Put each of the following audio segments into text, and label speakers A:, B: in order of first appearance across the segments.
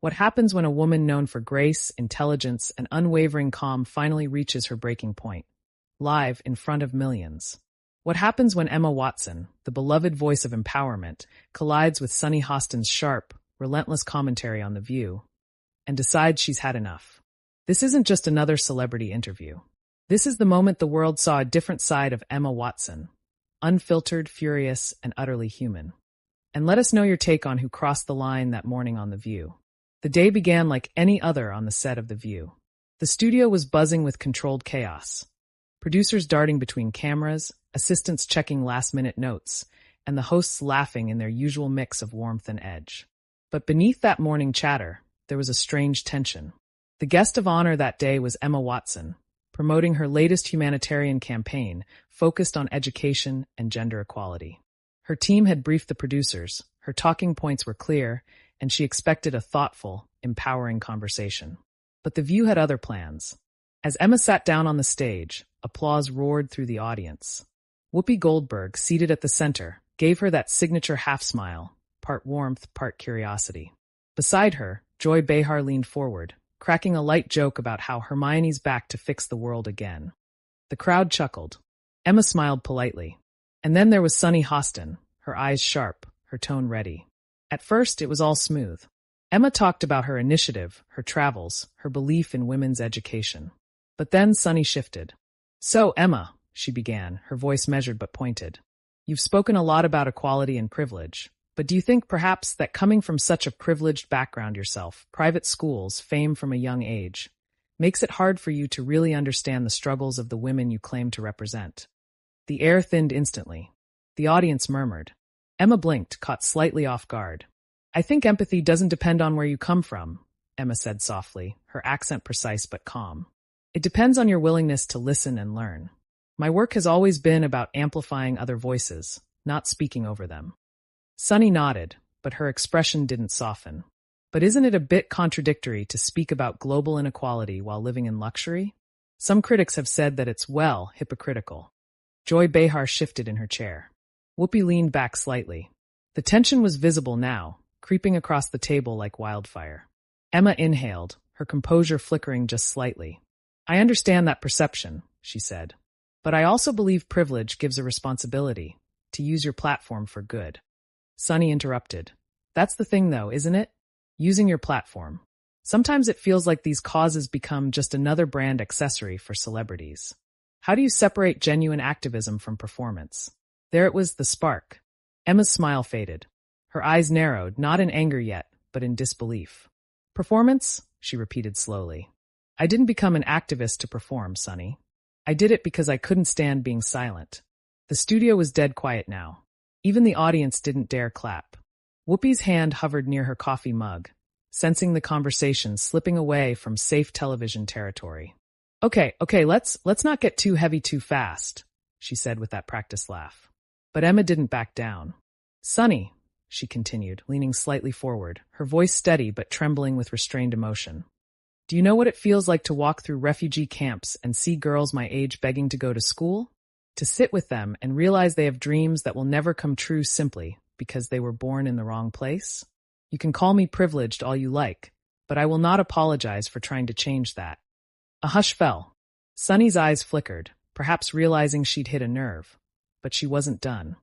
A: What happens when a woman known for grace, intelligence, and unwavering calm finally reaches her breaking point? Live in front of millions. What happens when Emma Watson, the beloved voice of empowerment, collides with Sunny Hostin's sharp, relentless commentary on The View, and decides she's had enough? This isn't just another celebrity interview. This is the moment the world saw a different side of Emma Watson, unfiltered, furious, and utterly human. And let us know your take on who crossed the line that morning on The View. The day began like any other on the set of The View. The studio was buzzing with controlled chaos. Producers darting between cameras, assistants checking last-minute notes, and the hosts laughing in their usual mix of warmth and edge. But beneath that morning chatter, there was a strange tension. The guest of honor that day was Emma Watson, promoting her latest humanitarian campaign focused on education and gender equality. Her team had briefed the producers, her talking points were clear, and she expected a thoughtful, empowering conversation. But The View had other plans. As Emma sat down on the stage, applause roared through the audience. Whoopi Goldberg, seated at the center, gave her that signature half-smile, part warmth, part curiosity. Beside her, Joy Behar leaned forward, cracking a light joke about how Hermione's back to fix the world again. The crowd chuckled. Emma smiled politely. And then there was Sunny Hostin, her eyes sharp, her tone ready. At first, it was all smooth. Emma talked about her initiative, her travels, her belief in women's education. But then Sunny shifted. "So, Emma," she began, her voice measured but pointed. "You've spoken a lot about equality and privilege, but do you think perhaps that coming from such a privileged background yourself, private schools, fame from a young age, makes it hard for you to really understand the struggles of the women you claim to represent?" The air thinned instantly. The audience murmured. Emma blinked, caught slightly off guard. "I think empathy doesn't depend on where you come from," Emma said softly, her accent precise but calm. "It depends on your willingness to listen and learn. My work has always been about amplifying other voices, not speaking over them." Sunny nodded, but her expression didn't soften. "But isn't it a bit contradictory to speak about global inequality while living in luxury? Some critics have said that it's, well, hypocritical." Joy Behar shifted in her chair. Whoopi leaned back slightly. The tension was visible now, creeping across the table like wildfire. Emma inhaled, her composure flickering just slightly. "I understand that perception," she said. "But I also believe privilege gives a responsibility, to use your platform for good." Sunny interrupted. "That's the thing though, isn't it? Using your platform. Sometimes it feels like these causes become just another brand accessory for celebrities. How do you separate genuine activism from performance?" There it was, the spark. Emma's smile faded. Her eyes narrowed, not in anger yet, but in disbelief. "Performance?" she repeated slowly. "I didn't become an activist to perform, Sunny. I did it because I couldn't stand being silent." The studio was dead quiet now. Even the audience didn't dare clap. Whoopi's hand hovered near her coffee mug, sensing the conversation slipping away from safe television territory. Okay, let's not get too heavy too fast," she said with that practiced laugh. But Emma didn't back down. "Sunny," she continued, leaning slightly forward, her voice steady but trembling with restrained emotion. "Do you know what it feels like to walk through refugee camps and see girls my age begging to go to school? To sit with them and realize they have dreams that will never come true simply because they were born in the wrong place? You can call me privileged all you like, but I will not apologize for trying to change that." A hush fell. Sunny's eyes flickered, perhaps realizing she'd hit a nerve. But she wasn't done.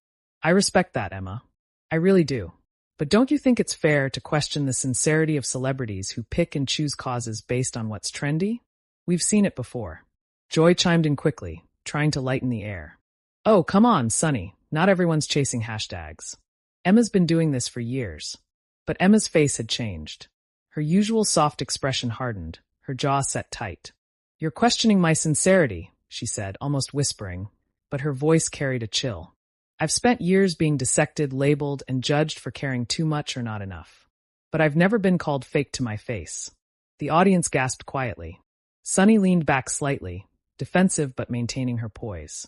A: "I respect that, Emma. I really do. But don't you think it's fair to question the sincerity of celebrities who pick and choose causes based on what's trendy? We've seen it before." Joy chimed in quickly, trying to lighten the air. "Oh, come on, Sunny. Not everyone's chasing hashtags. Emma's been doing this for years." But Emma's face had changed. Her usual soft expression hardened, her jaw set tight. "You're questioning my sincerity," she said, almost whispering, but her voice carried a chill. "I've spent years being dissected, labeled, and judged for caring too much or not enough. But I've never been called fake to my face." The audience gasped quietly. Sunny leaned back slightly, defensive but maintaining her poise.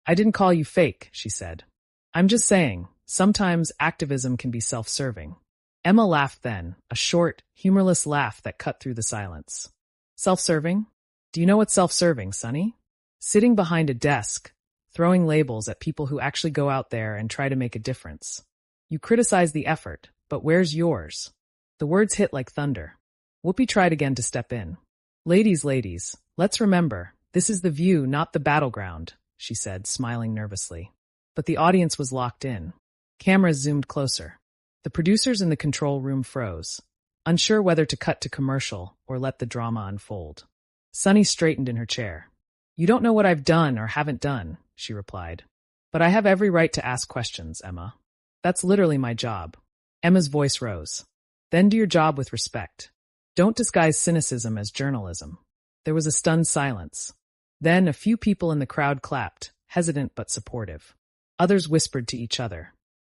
A: "I didn't call you fake," she said. "I'm just saying, sometimes activism can be self-serving." Emma laughed then, a short, humorless laugh that cut through the silence. "Self-serving? Do you know what's self-serving, Sunny? Sitting behind a desk, throwing labels at people who actually go out there and try to make a difference. You criticize the effort, but where's yours?" The words hit like thunder. Whoopi tried again to step in. Ladies, let's remember, this is the View, not the battleground, she said, smiling nervously. But the audience was locked in. Cameras zoomed closer. The producers in the control room froze, unsure whether to cut to commercial or let the drama unfold. Sunny straightened in her chair. You don't know what I've done or haven't done, she replied. But I have every right to ask questions, Emma. That's literally my job. Emma's voice rose. Then do your job with respect. Don't disguise cynicism as journalism. There was a stunned silence. Then a few people in the crowd clapped, hesitant but supportive. Others whispered to each other.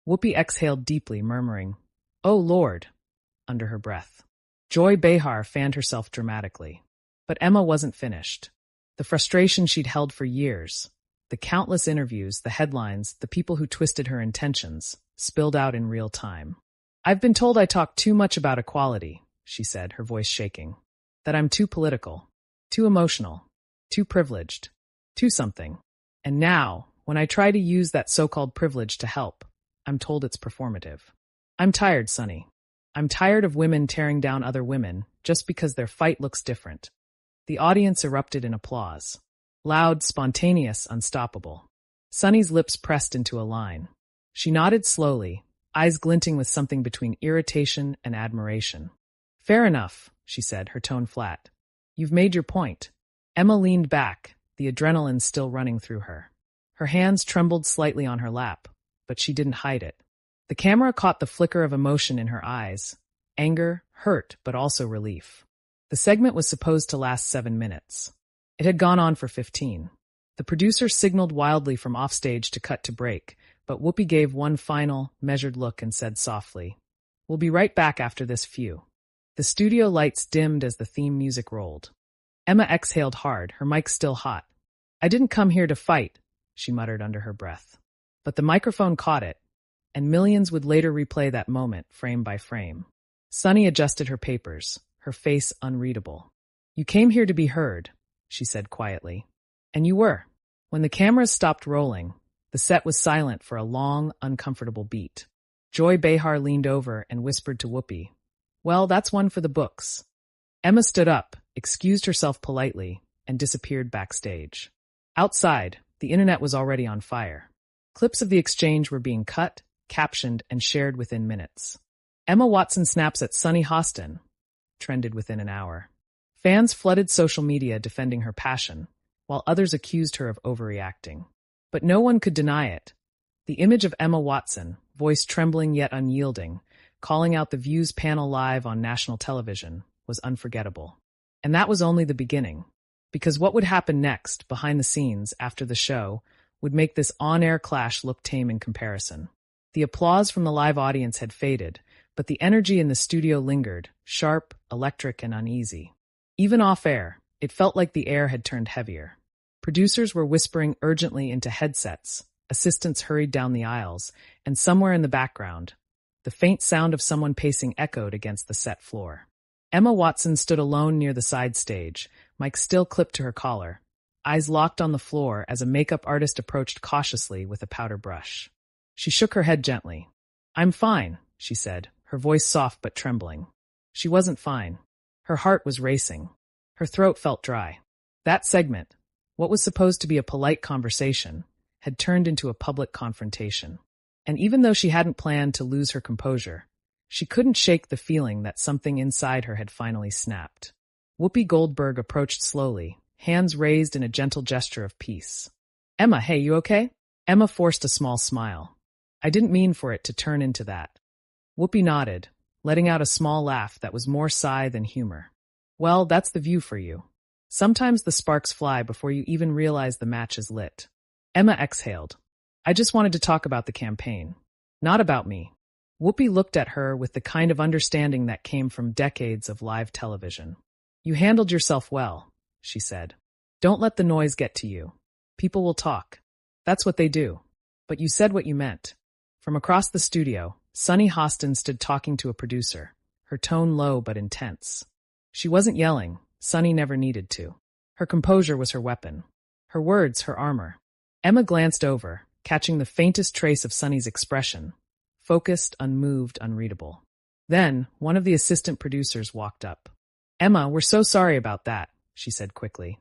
A: Whoopi exhaled deeply, murmuring, "Oh, Lord," under her breath. Joy Behar fanned herself dramatically. But Emma wasn't finished. The frustration she'd held for years, the countless interviews, the headlines, the people who twisted her intentions, spilled out in real time. I've been told I talk too much about equality, she said, her voice shaking. That I'm too political, too emotional, too privileged, too something. And now, when I try to use that so-called privilege to help, I'm told it's performative. I'm tired, Sunny. I'm tired of women tearing down other women just because their fight looks different. The audience erupted in applause. Loud, spontaneous, unstoppable. Sunny's lips pressed into a line. She nodded slowly, eyes glinting with something between irritation and admiration. Fair enough, she said, her tone flat. You've made your point. Emma leaned back, the adrenaline still running through her. Her hands trembled slightly on her lap, but she didn't hide it. The camera caught the flicker of emotion in her eyes. Anger, hurt, but also relief. The segment was supposed to last 7 minutes. It had gone on for 15. The producer signaled wildly from offstage to cut to break, but Whoopi gave one final, measured look and said softly, "We'll be right back after this few." The studio lights dimmed as the theme music rolled. Emma exhaled hard, her mic still hot. "I didn't come here to fight," she muttered under her breath. But the microphone caught it, and millions would later replay that moment, frame by frame. Sunny adjusted her papers, her face unreadable. "You came here to be heard," she said quietly. "And you were." When the cameras stopped rolling, the set was silent for a long, uncomfortable beat. Joy Behar leaned over and whispered to Whoopi, "Well, that's one for the books." Emma stood up, excused herself politely, and disappeared backstage. Outside, the internet was already on fire. Clips of the exchange were being cut, captioned, and shared within minutes. "Emma Watson snaps at Sunny Hostin," trended within an hour. Fans flooded social media defending her passion, while others accused her of overreacting. But no one could deny it. The image of Emma Watson, voice trembling yet unyielding, calling out the View's panel live on national television, was unforgettable. And that was only the beginning. Because what would happen next, behind the scenes, after the show, would make this on-air clash look tame in comparison. The applause from the live audience had faded, but the energy in the studio lingered, sharp, electric, and uneasy. Even off-air, it felt like the air had turned heavier. Producers were whispering urgently into headsets, assistants hurried down the aisles, and somewhere in the background, the faint sound of someone pacing echoed against the set floor. Emma Watson stood alone near the side stage, mic still clipped to her collar, eyes locked on the floor as a makeup artist approached cautiously with a powder brush. She shook her head gently. "I'm fine," she said, her voice soft but trembling. She wasn't fine. Her heart was racing. Her throat felt dry. That segment, what was supposed to be a polite conversation, had turned into a public confrontation. And even though she hadn't planned to lose her composure, she couldn't shake the feeling that something inside her had finally snapped. Whoopi Goldberg approached slowly, hands raised in a gentle gesture of peace. "Emma, hey, you okay?" Emma forced a small smile. "I didn't mean for it to turn into that." Whoopi nodded, letting out a small laugh that was more sigh than humor. "Well, that's the View for you. Sometimes the sparks fly before you even realize the match is lit." Emma exhaled. "I just wanted to talk about the campaign. Not about me." Whoopi looked at her with the kind of understanding that came from decades of live television. "You handled yourself well," she said. "Don't let the noise get to you. People will talk. That's what they do. But you said what you meant." From across the studio, Sunny Hostin stood talking to a producer, her tone low but intense. She wasn't yelling. Sunny never needed to. Her composure was her weapon. Her words, her armor. Emma glanced over, catching the faintest trace of Sunny's expression. Focused, unmoved, unreadable. Then, one of the assistant producers walked up. Emma, we're so sorry about that, she said quickly.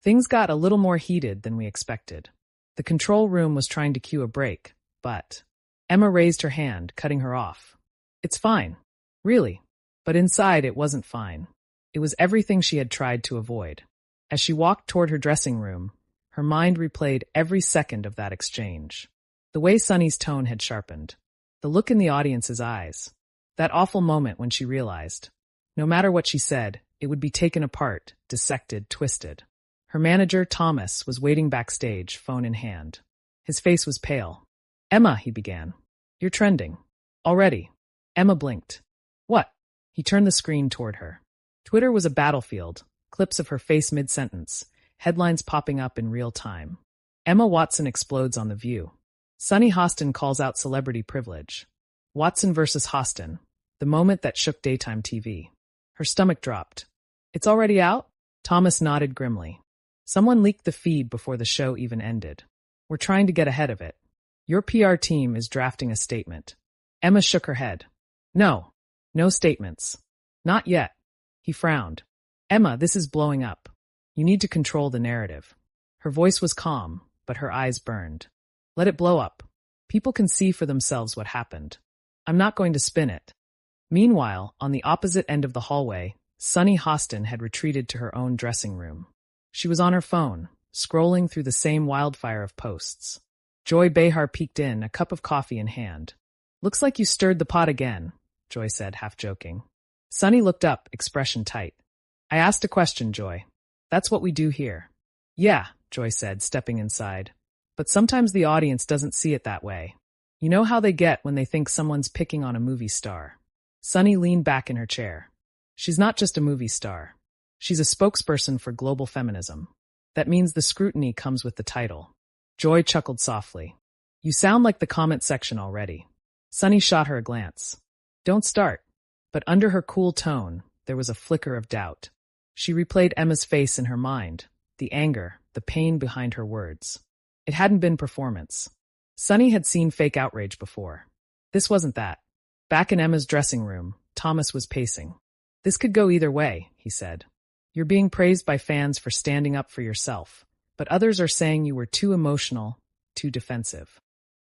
A: Things got a little more heated than we expected. The control room was trying to cue a break, but Emma raised her hand, cutting her off. It's fine. Really. But inside it wasn't fine. It was everything she had tried to avoid. As she walked toward her dressing room, her mind replayed every second of that exchange. The way Sunny's tone had sharpened. The look in the audience's eyes. That awful moment when she realized, no matter what she said, it would be taken apart, dissected, twisted. Her manager, Thomas, was waiting backstage, phone in hand. His face was pale. Emma, he began. You're trending. Already. Emma blinked. What? He turned the screen toward her. Twitter was a battlefield, clips of her face mid-sentence, headlines popping up in real time. Emma Watson explodes on The View. Sunny Hostin calls out celebrity privilege. Watson versus Hostin, the moment that shook daytime TV. Her stomach dropped. It's already out? Thomas nodded grimly. Someone leaked the feed before the show even ended. We're trying to get ahead of it. Your PR team is drafting a statement. Emma shook her head. No. No statements. Not yet. He frowned. Emma, this is blowing up. You need to control the narrative. Her voice was calm, but her eyes burned. Let it blow up. People can see for themselves what happened. I'm not going to spin it. Meanwhile, on the opposite end of the hallway, Sunny Hostin had retreated to her own dressing room. She was on her phone, scrolling through the same wildfire of posts. Joy Behar peeked in, a cup of coffee in hand. Looks like you stirred the pot again, Joy said, half joking. Sunny looked up, expression tight. I asked a question, Joy. That's what we do here. Yeah, Joy said, stepping inside. But sometimes the audience doesn't see it that way. You know how they get when they think someone's picking on a movie star. Sunny leaned back in her chair. She's not just a movie star. She's a spokesperson for global feminism. That means the scrutiny comes with the title. Joy chuckled softly. You sound like the comment section already. Sunny shot her a glance. Don't start. But under her cool tone, there was a flicker of doubt. She replayed Emma's face in her mind, the anger, the pain behind her words. It hadn't been performance. Sunny had seen fake outrage before. This wasn't that. Back in Emma's dressing room, Thomas was pacing. This could go either way, he said. You're being praised by fans for standing up for yourself, but others are saying you were too emotional, too defensive.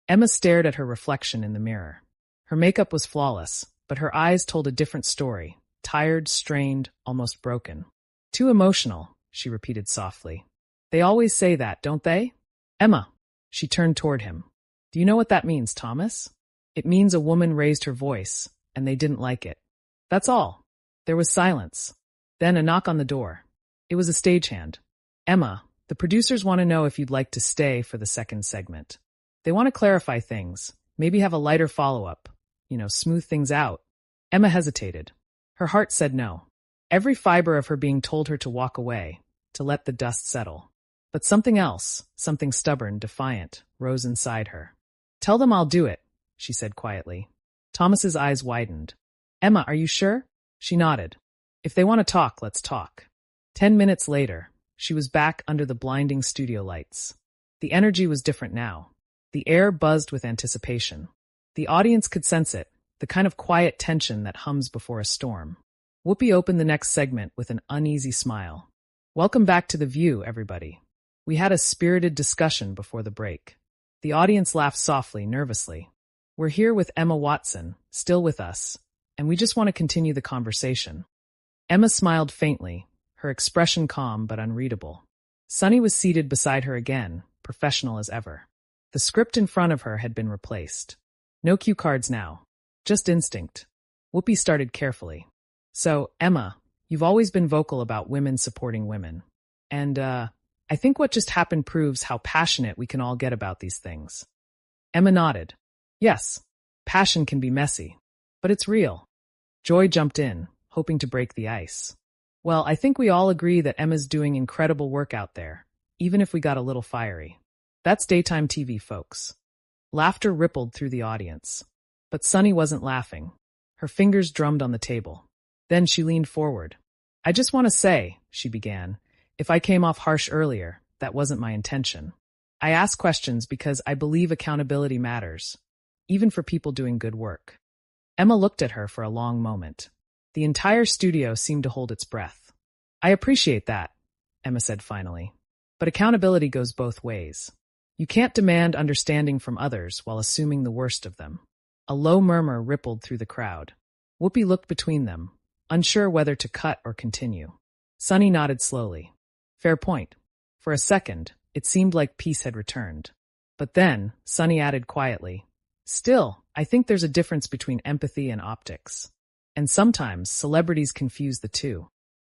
A: Emma stared at her reflection in the mirror. Her makeup was flawless, but her eyes told a different story, tired, strained, almost broken. Too emotional, she repeated softly. They always say that, don't they? Emma. She turned toward him. Do you know what that means, Thomas? It means a woman raised her voice, and they didn't like it. That's all. There was silence. Then a knock on the door. It was a stagehand. Emma, the producers want to know if you'd like to stay for the second segment. They want to clarify things, maybe have a lighter follow-up, smooth things out. Emma hesitated. Her heart said no. Every fiber of her being told her to walk away, to let the dust settle. But something else, something stubborn, defiant, rose inside her. Tell them I'll do it, she said quietly. Thomas's eyes widened. Emma, are you sure? She nodded. If they want to talk, let's talk. 10 minutes later, she was back under the blinding studio lights. The energy was different now. The air buzzed with anticipation. The audience could sense it, the kind of quiet tension that hums before a storm. Whoopi opened the next segment with an uneasy smile. Welcome back to The View, everybody. We had a spirited discussion before the break. The audience laughed softly, nervously. We're here with Emma Watson, still with us, and we just want to continue the conversation. Emma smiled faintly, her expression calm but unreadable. Sunny was seated beside her again, professional as ever. The script in front of her had been replaced. No cue cards now. Just instinct. Whoopi started carefully. So, Emma, you've always been vocal about women supporting women. And, I think what just happened proves how passionate we can all get about these things. Emma nodded. Yes, passion can be messy, but it's real. Joy jumped in, hoping to break the ice. Well, I think we all agree that Emma's doing incredible work out there, even if we got a little fiery. That's daytime TV, folks. Laughter rippled through the audience. But Sunny wasn't laughing. Her fingers drummed on the table. Then she leaned forward. I just want to say, she began, if I came off harsh earlier, that wasn't my intention. I ask questions because I believe accountability matters, even for people doing good work. Emma looked at her for a long moment. The entire studio seemed to hold its breath. I appreciate that, Emma said finally. But accountability goes both ways. You can't demand understanding from others while assuming the worst of them. A low murmur rippled through the crowd. Whoopi looked between them, unsure whether to cut or continue. Sunny nodded slowly. Fair point. For a second, it seemed like peace had returned. But then, Sunny added quietly, Still, I think there's a difference between empathy and optics. And sometimes, celebrities confuse the two.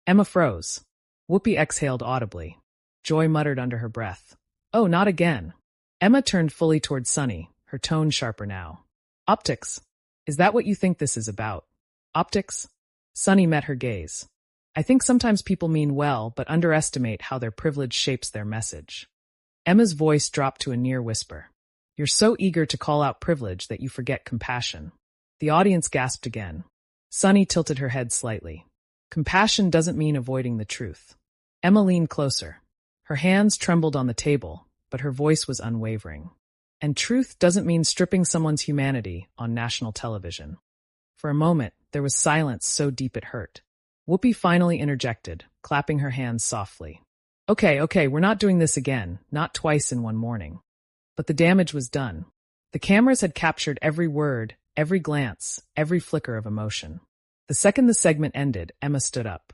A: Emma froze. Whoopi exhaled audibly. Joy muttered under her breath. Oh, not again. Emma turned fully toward Sunny, her tone sharper now. Optics. Is that what you think this is about? Optics? Sunny met her gaze. I think sometimes people mean well, but underestimate how their privilege shapes their message. Emma's voice dropped to a near whisper. You're so eager to call out privilege that you forget compassion. The audience gasped again. Sunny tilted her head slightly. Compassion doesn't mean avoiding the truth. Emma leaned closer. Her hands trembled on the table, but her voice was unwavering. And truth doesn't mean stripping someone's humanity on national television. For a moment, there was silence so deep it hurt. Whoopi finally interjected, clapping her hands softly. Okay, we're not doing this again, not twice in one morning. But the damage was done. The cameras had captured every word, every glance, every flicker of emotion. The second the segment ended, Emma stood up.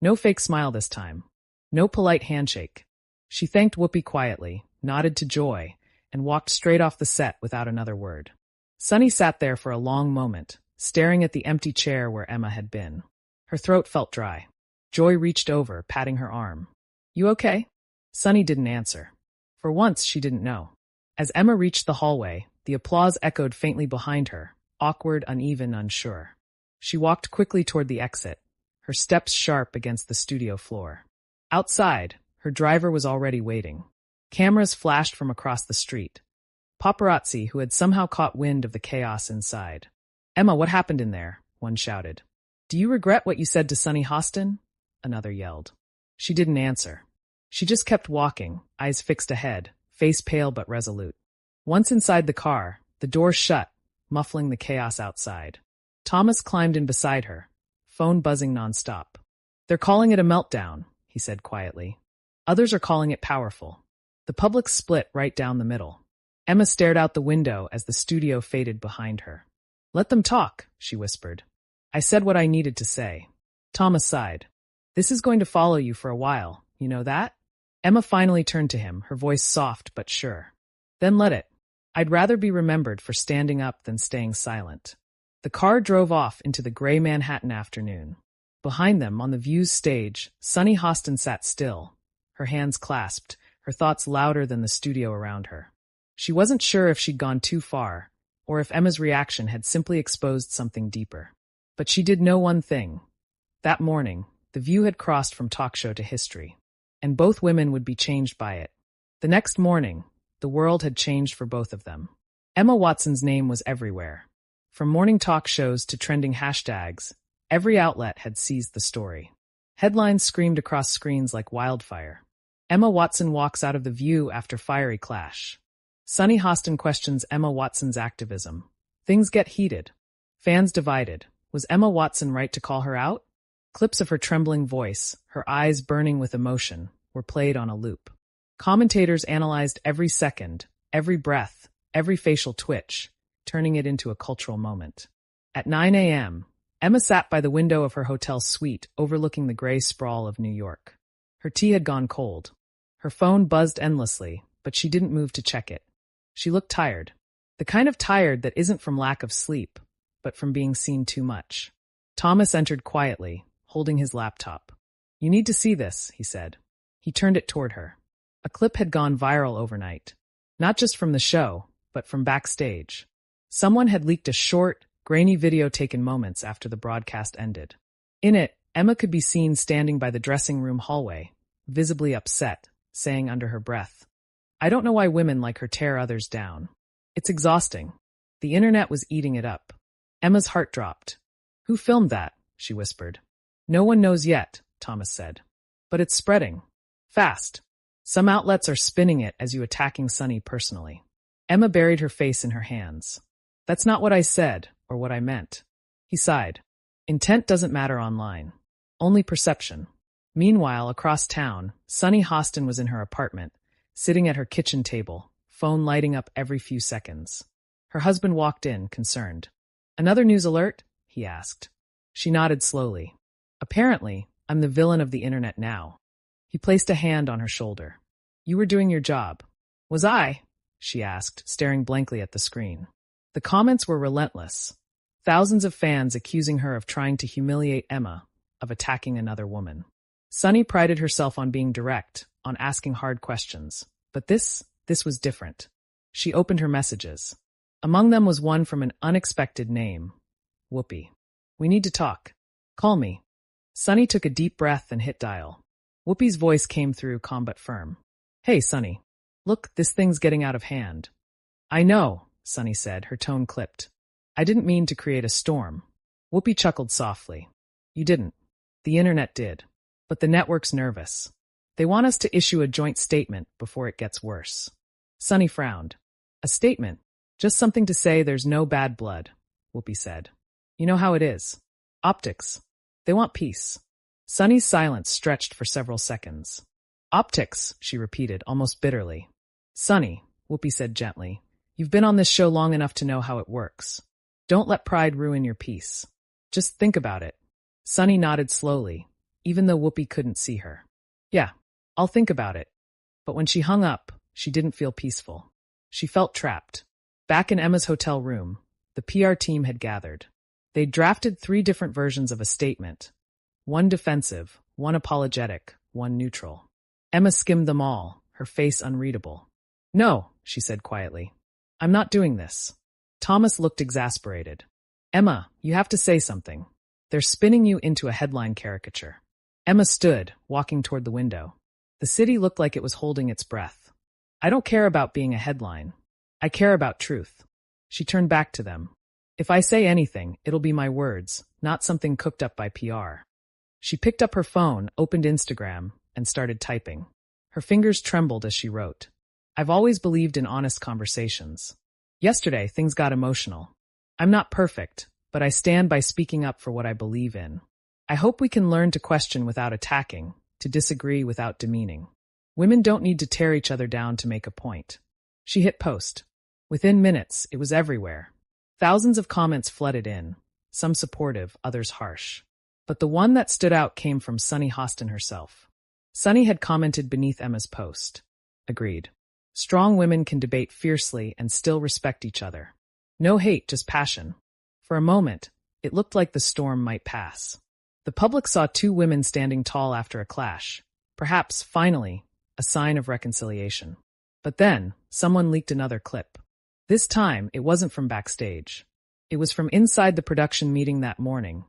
A: No fake smile this time. No polite handshake. She thanked Whoopi quietly, nodded to Joy, and walked straight off the set without another word. Sunny sat there for a long moment, staring at the empty chair where Emma had been. Her throat felt dry. Joy reached over, patting her arm. You okay? Sunny didn't answer. For once, she didn't know. As Emma reached the hallway, the applause echoed faintly behind her, awkward, uneven, unsure. She walked quickly toward the exit, her steps sharp against the studio floor. Outside, her driver was already waiting. Cameras flashed from across the street. Paparazzi who had somehow caught wind of the chaos inside. Emma, what happened in there? One shouted. Do you regret what you said to Sunny Hostin? Another yelled. She didn't answer. She just kept walking, eyes fixed ahead, face pale but resolute. Once inside the car, the door shut, muffling the chaos outside. Thomas climbed in beside her, phone buzzing nonstop. They're calling it a meltdown, he said quietly. Others are calling it powerful. The public split right down the middle. Emma stared out the window as the studio faded behind her. Let them talk, she whispered. I said what I needed to say. Thomas sighed. This is going to follow you for a while, you know that? Emma finally turned to him, her voice soft but sure. Then let it. I'd rather be remembered for standing up than staying silent. The car drove off into the gray Manhattan afternoon. Behind them, on the View's stage, Sunny Hostin sat still, her hands clasped, her thoughts louder than the studio around her. She wasn't sure if she'd gone too far, or if Emma's reaction had simply exposed something deeper. But she did know one thing. That morning, the View had crossed from talk show to history, and both women would be changed by it. The next morning, the world had changed for both of them. Emma Watson's name was everywhere. From morning talk shows to trending hashtags, every outlet had seized the story. Headlines screamed across screens like wildfire. Emma Watson walks out of the View after fiery clash. Sunny Hostin questions Emma Watson's activism. Things get heated. Fans divided. Was Emma Watson right to call her out? Clips of her trembling voice, her eyes burning with emotion, were played on a loop. Commentators analyzed every second, every breath, every facial twitch, turning it into a cultural moment. At 9 a.m., Emma sat by the window of her hotel suite overlooking the gray sprawl of New York. Her tea had gone cold. Her phone buzzed endlessly, but she didn't move to check it. She looked tired. The kind of tired that isn't from lack of sleep, but from being seen too much. Thomas entered quietly, holding his laptop. You need to see this, he said. He turned it toward her. A clip had gone viral overnight. Not just from the show, but from backstage. Someone had leaked a short, grainy video taken moments after the broadcast ended. In it, Emma could be seen standing by the dressing room hallway, visibly upset, saying under her breath, I don't know why women like her tear others down. It's exhausting. The internet was eating it up. Emma's heart dropped. Who filmed that? She whispered. No one knows yet, Thomas said. But it's spreading. Fast. Some outlets are spinning it as you attacking Sunny personally. Emma buried her face in her hands. That's not what I said, or what I meant. He sighed. Intent doesn't matter online. Only perception. Meanwhile, across town, Sunny Hostin was in her apartment, sitting at her kitchen table, phone lighting up every few seconds. Her husband walked in, concerned. "Another news alert?" he asked. She nodded slowly. "Apparently, I'm the villain of the internet now." He placed a hand on her shoulder. "You were doing your job." "Was I?" she asked, staring blankly at the screen. The comments were relentless. Thousands of fans accusing her of trying to humiliate Emma, of attacking another woman. Sunny prided herself on being direct, on asking hard questions. But this was different. She opened her messages. Among them was one from an unexpected name. Whoopi. "We need to talk. Call me." Sunny took a deep breath and hit dial. Whoopi's voice came through, calm but firm. "Hey, Sunny. Look, this thing's getting out of hand." "I know," Sunny said, her tone clipped. "I didn't mean to create a storm." Whoopi chuckled softly. "You didn't. The internet did. But the network's nervous. They want us to issue a joint statement before it gets worse." Sunny frowned. "A statement? Just something to say there's no bad blood," Whoopi said. "You know how it is. Optics. They want peace." Sunny's silence stretched for several seconds. "Optics," she repeated, almost bitterly. "Sunny," Whoopi said gently, "you've been on this show long enough to know how it works. Don't let pride ruin your peace. Just think about it." Sunny nodded slowly, even though Whoopi couldn't see her. "Yeah, I'll think about it." But when she hung up, she didn't feel peaceful. She felt trapped. Back in Emma's hotel room, the PR team had gathered. They'd drafted 3 different versions of a statement. One defensive, one apologetic, one neutral. Emma skimmed them all, her face unreadable. "No," she said quietly. "I'm not doing this." Thomas looked exasperated. "Emma, you have to say something. They're spinning you into a headline caricature." Emma stood, walking toward the window. The city looked like it was holding its breath. "I don't care about being a headline. I care about truth." She turned back to them. "If I say anything, it'll be my words, not something cooked up by PR." She picked up her phone, opened Instagram, and started typing. Her fingers trembled as she wrote. "I've always believed in honest conversations. Yesterday, things got emotional. I'm not perfect, but I stand by speaking up for what I believe in. I hope we can learn to question without attacking, to disagree without demeaning. Women don't need to tear each other down to make a point." She hit post. Within minutes, it was everywhere. Thousands of comments flooded in, some supportive, others harsh. But the one that stood out came from Sunny Hostin herself. Sunny had commented beneath Emma's post. "Agreed. Strong women can debate fiercely and still respect each other. No hate, just passion." For a moment, it looked like the storm might pass. The public saw 2 women standing tall after a clash. Perhaps, finally, a sign of reconciliation. But then, someone leaked another clip. This time, it wasn't from backstage. It was from inside the production meeting that morning,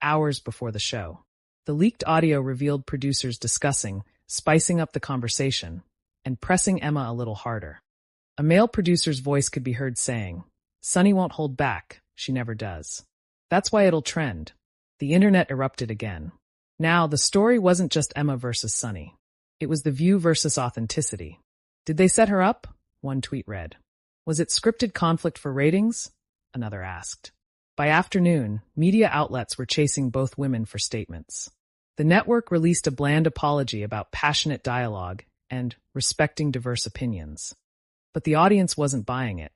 A: hours before the show. The leaked audio revealed producers discussing, spicing up the conversation, and pressing Emma a little harder. A male producer's voice could be heard saying, "Sunny won't hold back, she never does. That's why it'll trend." The internet erupted again. Now, the story wasn't just Emma versus Sunny. It was the View versus authenticity. "Did they set her up?" one tweet read. "Was it scripted conflict for ratings?" another asked. By afternoon, media outlets were chasing both women for statements. The network released a bland apology about passionate dialogue and respecting diverse opinions. But the audience wasn't buying it.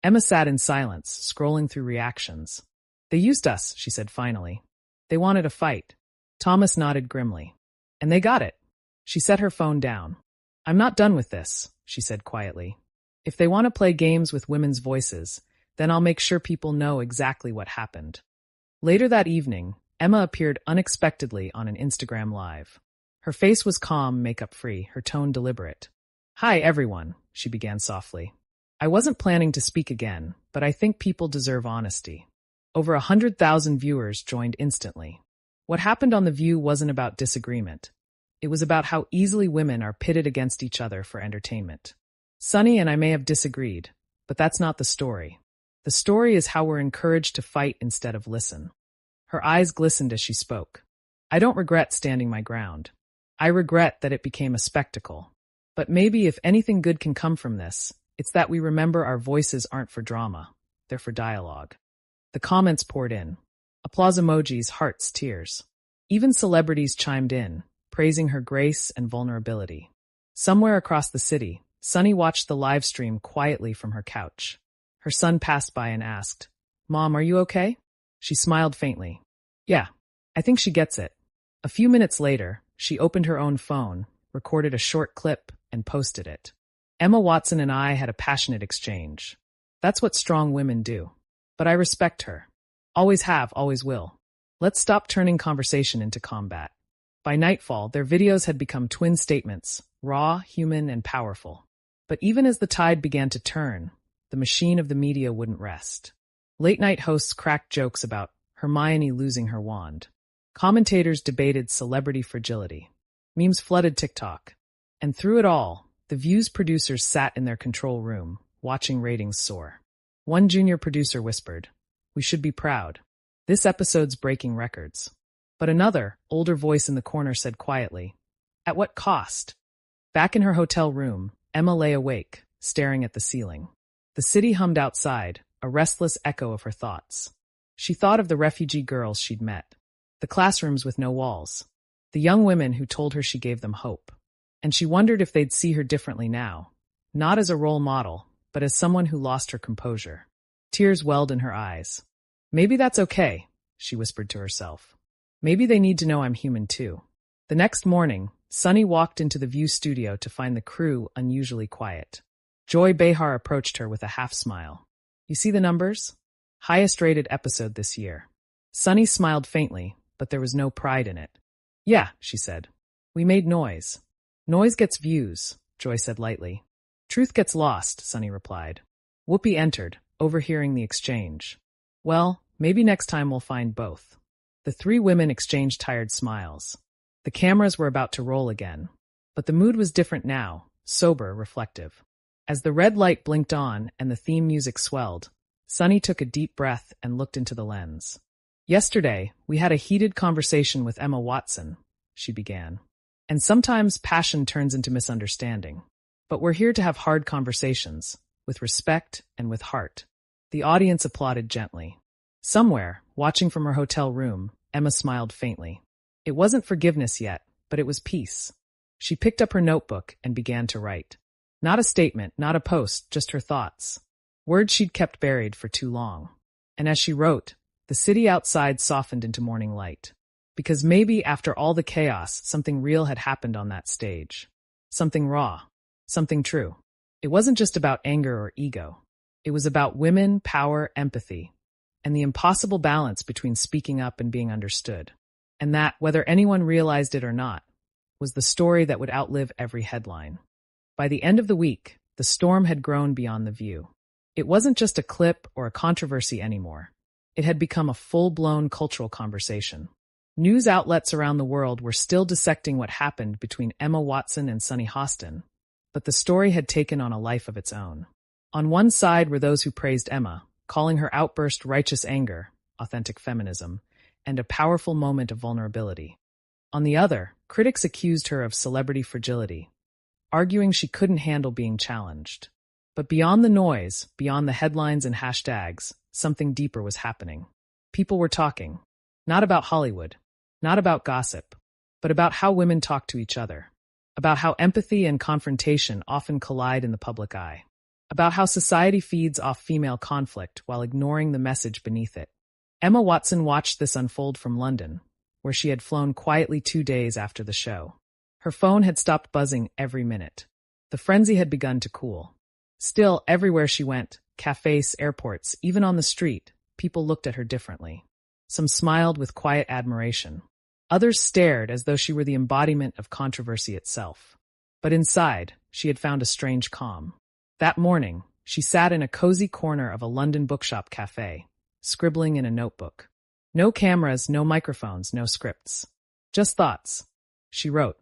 A: Emma sat in silence, scrolling through reactions. "They used us," she said finally. "They wanted a fight." Thomas nodded grimly. "And they got it." She set her phone down. "I'm not done with this," she said quietly. "If they want to play games with women's voices, then I'll make sure people know exactly what happened." Later that evening, Emma appeared unexpectedly on an Instagram Live. Her face was calm, makeup-free, her tone deliberate. "Hi, everyone," she began softly. "I wasn't planning to speak again, but I think people deserve honesty." Over 100,000 viewers joined instantly. What happened on The View wasn't about disagreement. It was about how easily women are pitted against each other for entertainment. Sunny and I may have disagreed, but that's not the story. The story is how we're encouraged to fight instead of listen. Her eyes glistened as she spoke. "I don't regret standing my ground. I regret that it became a spectacle. But maybe if anything good can come from this, it's that we remember our voices aren't for drama. They're for dialogue." The comments poured in. Applause emojis, hearts, tears. Even celebrities chimed in, praising her grace and vulnerability. Somewhere across the city, Sunny watched the live stream quietly from her couch. Her son passed by and asked, "Mom, are you okay?" She smiled faintly. "Yeah, I think she gets it." A few minutes later, she opened her own phone, recorded a short clip, and posted it. "Emma Watson and I had a passionate exchange. That's what strong women do. But I respect her. Always have, always will. Let's stop turning conversation into combat." By nightfall, their videos had become twin statements, raw, human, and powerful. But even as the tide began to turn, the machine of the media wouldn't rest. Late-night hosts cracked jokes about Hermione losing her wand. Commentators debated celebrity fragility. Memes flooded TikTok. And through it all, the View's producers sat in their control room, watching ratings soar. One junior producer whispered, "We should be proud. This episode's breaking records." But another, older voice in the corner said quietly, "At what cost?" Back in her hotel room, Emma lay awake, staring at the ceiling. The city hummed outside, a restless echo of her thoughts. She thought of the refugee girls she'd met, the classrooms with no walls, the young women who told her she gave them hope. And she wondered if they'd see her differently now, not as a role model, but as someone who lost her composure. Tears welled in her eyes. "Maybe that's okay," she whispered to herself. "Maybe they need to know I'm human too." The next morning, Sunny walked into the View studio to find the crew unusually quiet. Joy Behar approached her with a half-smile. "You see the numbers? Highest-rated episode this year." Sunny smiled faintly, but there was no pride in it. "Yeah," she said. "We made noise." "Noise gets views," Joy said lightly. "Truth gets lost," Sunny replied. Whoopi entered, overhearing the exchange. "Well, maybe next time we'll find both." The three women exchanged tired smiles. The cameras were about to roll again. But the mood was different now, sober, reflective. As the red light blinked on and the theme music swelled, Sunny took a deep breath and looked into the lens. "Yesterday, we had a heated conversation with Emma Watson," she began. "And sometimes passion turns into misunderstanding. But we're here to have hard conversations, with respect and with heart." The audience applauded gently. Somewhere, watching from her hotel room, Emma smiled faintly. It wasn't forgiveness yet, but it was peace. She picked up her notebook and began to write. Not a statement, not a post, just her thoughts. Words she'd kept buried for too long. And as she wrote, the city outside softened into morning light. Because maybe after all the chaos, something real had happened on that stage. Something raw. Something true. It wasn't just about anger or ego. It was about women, power, empathy, and the impossible balance between speaking up and being understood. And that, whether anyone realized it or not, was the story that would outlive every headline. By the end of the week, the storm had grown beyond the View. It wasn't just a clip or a controversy anymore. It had become a full-blown cultural conversation. News outlets around the world were still dissecting what happened between Emma Watson and Sunny Hostin, but the story had taken on a life of its own. On one side were those who praised Emma, calling her outburst righteous anger, authentic feminism, and a powerful moment of vulnerability. On the other, critics accused her of celebrity fragility, arguing she couldn't handle being challenged. But beyond the noise, beyond the headlines and hashtags, something deeper was happening. People were talking, not about Hollywood, not about gossip, but about how women talk to each other, about how empathy and confrontation often collide in the public eye, about how society feeds off female conflict while ignoring the message beneath it. Emma Watson watched this unfold from London, where she had flown quietly 2 days after the show. Her phone had stopped buzzing every minute. The frenzy had begun to cool. Still, everywhere she went, cafes, airports, even on the street, people looked at her differently. Some smiled with quiet admiration. Others stared as though she were the embodiment of controversy itself. But inside, she had found a strange calm. That morning, she sat in a cozy corner of a London bookshop cafe, scribbling in a notebook. No cameras, no microphones, no scripts. Just thoughts. She wrote,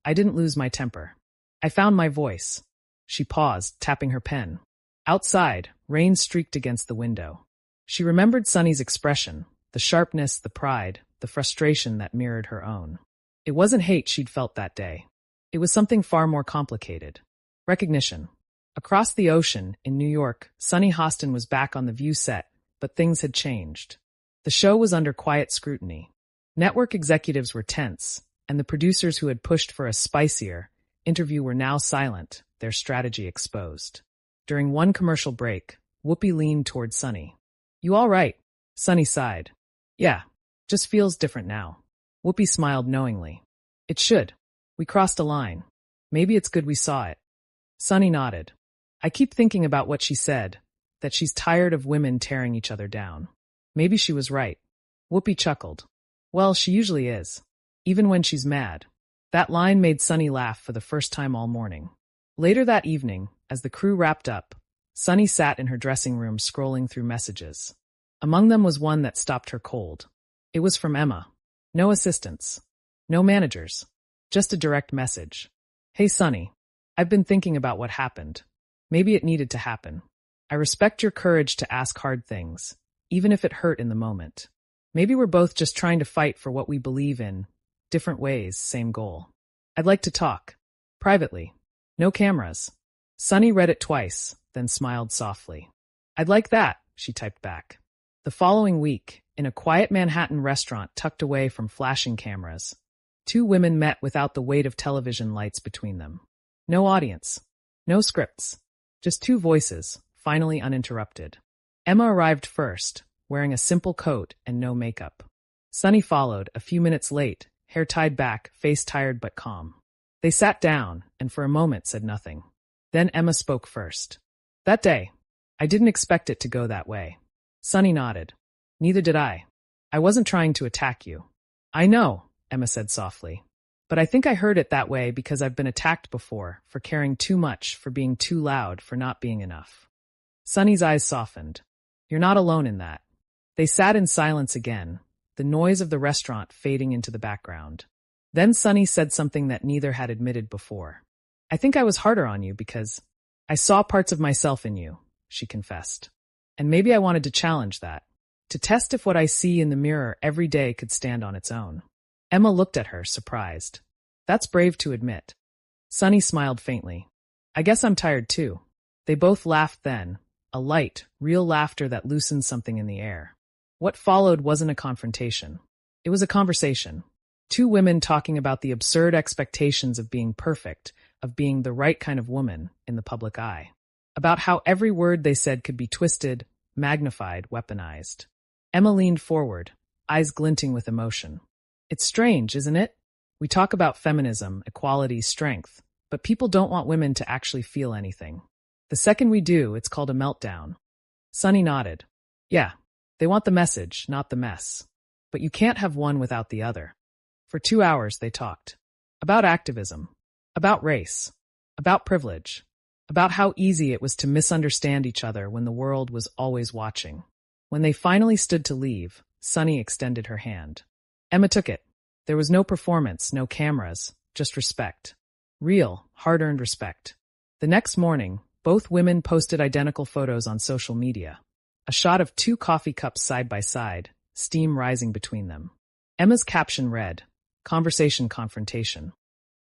A: "I didn't lose my temper. I found my voice." She paused, tapping her pen. Outside, rain streaked against the window. She remembered Sunny's expression, the sharpness, the pride, the frustration that mirrored her own. It wasn't hate she'd felt that day. It was something far more complicated. Recognition. Across the ocean, in New York, Sunny Hostin was back on the View set, but things had changed. The show was under quiet scrutiny. Network executives were tense, and the producers who had pushed for a spicier interview were now silent, their strategy exposed. During one commercial break, Whoopi leaned toward Sunny. "You all right?" Sunny sighed. "Yeah, just feels different now." Whoopi smiled knowingly. "It should. We crossed a line. Maybe it's good we saw it." Sunny nodded. "I keep thinking about what she said, that she's tired of women tearing each other down. Maybe she was right." Whoopi chuckled. "Well, she usually is. Even when she's mad." That line made Sunny laugh for the first time all morning. Later that evening, as the crew wrapped up, Sunny sat in her dressing room scrolling through messages. Among them was one that stopped her cold. It was from Emma. No assistants. No managers. Just a direct message. "Hey Sunny, I've been thinking about what happened. Maybe it needed to happen. I respect your courage to ask hard things, even if it hurt in the moment. Maybe we're both just trying to fight for what we believe in. Different ways, same goal. I'd like to talk. Privately. No cameras." Sunny read it twice, then smiled softly. "I'd like that," she typed back. The following week, in a quiet Manhattan restaurant tucked away from flashing cameras, two women met without the weight of television lights between them. No audience. No scripts. Just two voices, finally uninterrupted. Emma arrived first, wearing a simple coat and no makeup. Sunny followed, a few minutes late, hair tied back, face tired but calm. They sat down, and for a moment said nothing. Then Emma spoke first. "That day, I didn't expect it to go that way." Sunny nodded. "Neither did I. I wasn't trying to attack you." "I know," Emma said softly. "But I think I heard it that way because I've been attacked before, for caring too much, for being too loud, for not being enough." Sunny's eyes softened. "You're not alone in that." They sat in silence again, the noise of the restaurant fading into the background. Then Sunny said something that neither had admitted before. "I think I was harder on you because I saw parts of myself in you," she confessed. "And maybe I wanted to challenge that, to test if what I see in the mirror every day could stand on its own." Emma looked at her, surprised. "That's brave to admit." Sunny smiled faintly. "I guess I'm tired too." They both laughed then, a light, real laughter that loosened something in the air. What followed wasn't a confrontation. It was a conversation. Two women talking about the absurd expectations of being perfect, of being the right kind of woman in the public eye. About how every word they said could be twisted, magnified, weaponized. Emma leaned forward, eyes glinting with emotion. "It's strange, isn't it? We talk about feminism, equality, strength, but people don't want women to actually feel anything. The second we do, it's called a meltdown." Sunny nodded. "Yeah, they want the message, not the mess. But you can't have one without the other." For 2 hours they talked. About activism. About race. About privilege. About how easy it was to misunderstand each other when the world was always watching. When they finally stood to leave, Sunny extended her hand. Emma took it. There was no performance, no cameras, just respect. Real, hard-earned respect. The next morning, both women posted identical photos on social media. A shot of 2 coffee cups side by side, steam rising between them. Emma's caption read, "Conversation confrontation."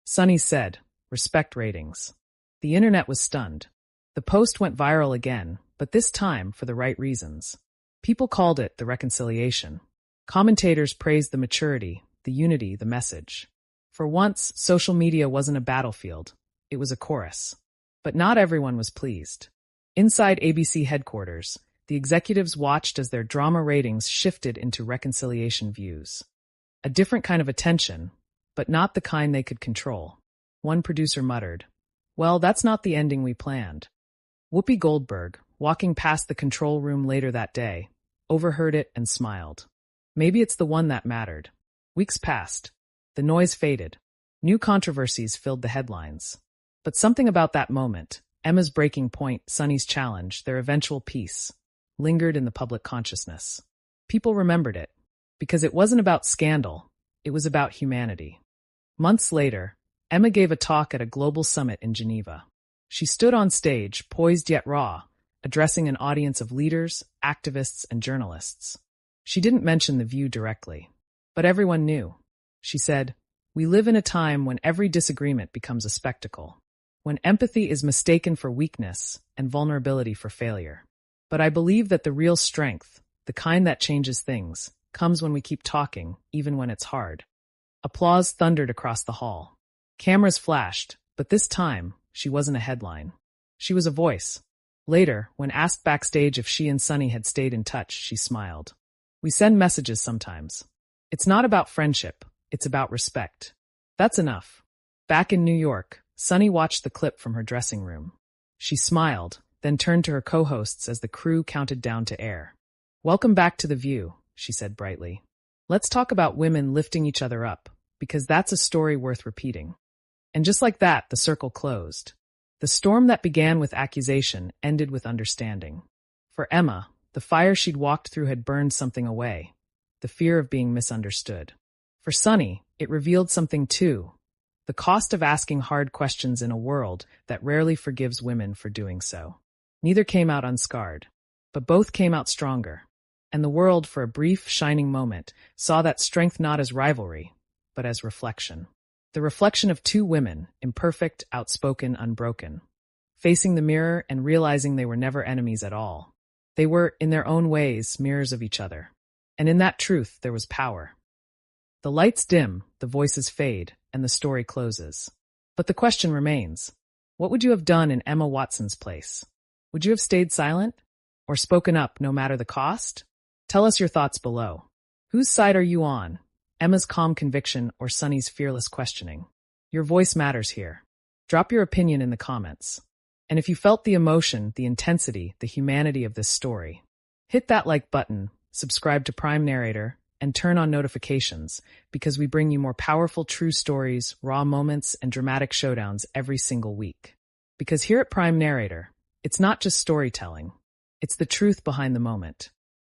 A: Sunny said, "Respect ratings." The internet was stunned. The post went viral again, but this time for the right reasons. People called it the reconciliation. Commentators praised the maturity, the unity, the message. For once, social media wasn't a battlefield. It was a chorus. But not everyone was pleased. Inside ABC headquarters, the executives watched as their drama ratings shifted into reconciliation views. A different kind of attention, but not the kind they could control. One producer muttered, "Well, that's not the ending we planned." Whoopi Goldberg, walking past the control room later that day, overheard it and smiled. Maybe it's the one that mattered. Weeks passed. The noise faded. New controversies filled the headlines. But something about that moment, Emma's breaking point, Sunny's challenge, their eventual peace, lingered in the public consciousness. People remembered it, because it wasn't about scandal, it was about humanity. Months later, Emma gave a talk at a global summit in Geneva. She stood on stage, poised yet raw, addressing an audience of leaders, activists, and journalists. She didn't mention the View directly, but everyone knew. She said, "We live in a time when every disagreement becomes a spectacle, when empathy is mistaken for weakness and vulnerability for failure. But I believe that the real strength, the kind that changes things, comes when we keep talking, even when it's hard. Applause thundered across the hall. Cameras flashed, but this time, she wasn't a headline. She was a voice. Later, when asked backstage if she and Sunny had stayed in touch, she smiled. We send messages sometimes. It's not about friendship, it's about respect. That's enough. Back in New York, Sunny watched the clip from her dressing room. She smiled, then turned to her co-hosts as the crew counted down to air. "Welcome back to The View," she said brightly. "Let's talk about women lifting each other up, because that's a story worth repeating." And just like that, the circle closed. The storm that began with accusation ended with understanding. For Emma, the fire she'd walked through had burned something away, the fear of being misunderstood. For Sunny, it revealed something too, the cost of asking hard questions in a world that rarely forgives women for doing so. Neither came out unscarred, but both came out stronger. And the world, for a brief, shining moment, saw that strength not as rivalry, but as reflection. The reflection of two women, imperfect, outspoken, unbroken, facing the mirror and realizing they were never enemies at all. They were, in their own ways, mirrors of each other. And in that truth, there was power. The lights dim, the voices fade, and the story closes. But the question remains, what would you have done in Emma Watson's place? Would you have stayed silent? Or spoken up no matter the cost? Tell us your thoughts below. Whose side are you on? Emma's calm conviction or Sunny's fearless questioning? Your voice matters here. Drop your opinion in the comments. And if you felt the emotion, the intensity, the humanity of this story, hit that like button, subscribe to Prime Narrator, and turn on notifications, because we bring you more powerful true stories, raw moments, and dramatic showdowns every single week. Because here at Prime Narrator, it's not just storytelling, it's the truth behind the moment.